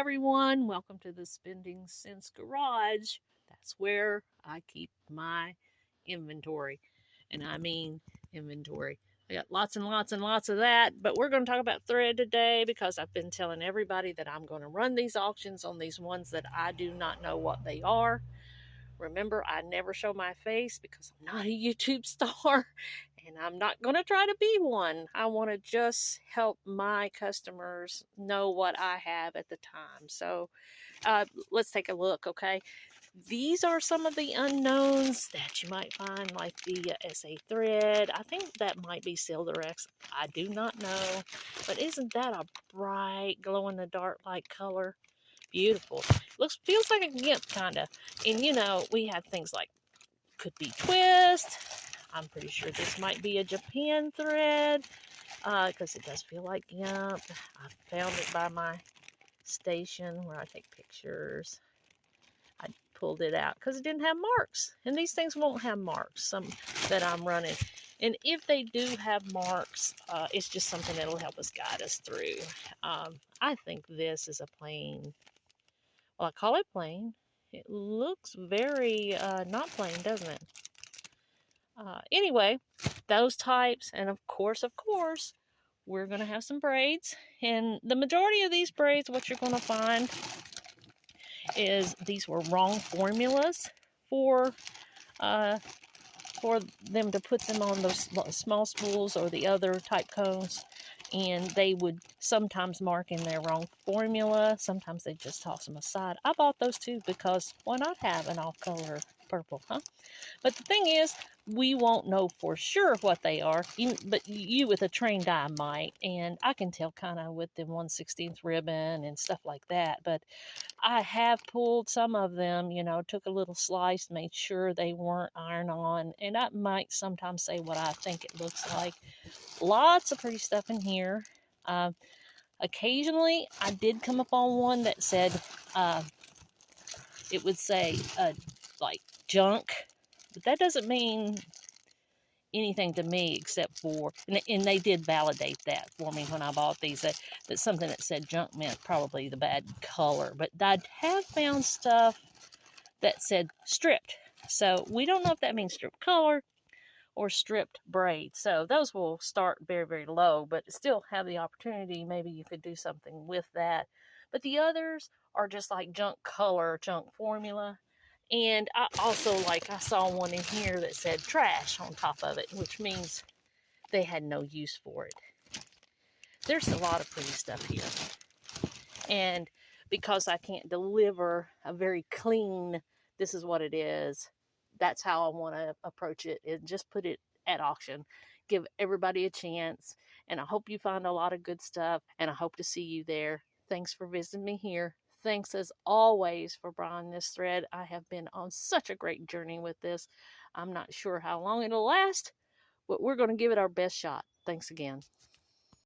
everyone. Welcome to the Spending Sense Garage. That's where I keep my inventory. And I mean inventory. I got lots and lots and lots of that, but we're going to talk about thread today because I've been telling everybody that I'm going to run these auctions on these ones that I do not know what they are. Remember, I never show my face because I'm not a YouTube star and I'm not going to try to be one. I want to just help my customers know what I have at the time. So let's take a look, okay? These are some of the unknowns that you might find, like the SA thread. I think that might be Silderex. I do not know. But isn't that a bright, glow-in-the-dark like color? Beautiful. Feels like a gimp, kind of. And, we have things like could be twist. I'm pretty sure this might be a Japan thread because it does feel like gimp. I found it by my station where I take pictures. I pulled it out because it didn't have marks. And these things won't have marks, some that I'm running. And if they do have marks, it's just something that'll help us guide us through. I think this is a plain. Well, I call it plain. It looks very not plain, doesn't it? Anyway, those types, and of course, we're going to have some braids. And the majority of these braids, what you're going to find is these were wrong formulas for them to put them on those small spools or the other type cones. And they would sometimes mark in their wrong formula. Sometimes they just toss them aside. I bought those too because why not have an off-color purple, huh? But the thing is, we won't know for sure what they are, but you with a trained eye might. And I can tell kind of with the 1/16 ribbon and stuff like that. But I have pulled some of them, took a little slice, made sure they weren't iron-on. And I might sometimes say what I think it looks like. Lots of pretty stuff in here. Occasionally, I did come upon one that said, it would say, like, junk. But that doesn't mean anything to me except for, and they did validate that for me when I bought these, that something that said junk meant probably the bad color. But I have found stuff that said stripped. So we don't know if that means stripped color or stripped braid. So those will start very, very low, but still have the opportunity. Maybe you could do something with that. But the others are just like junk color, junk formula. And I also, I saw one in here that said trash on top of it, which means they had no use for it. There's a lot of pretty stuff here. And because I can't deliver a very clean, this is what it is, that's how I want to approach it, is just put it at auction. Give everybody a chance. And I hope you find a lot of good stuff. And I hope to see you there. Thanks for visiting me here. Thanks as always for buying this thread. I have been on such a great journey with this. I'm not sure how long it'll last, but we're going to give it our best shot. Thanks again.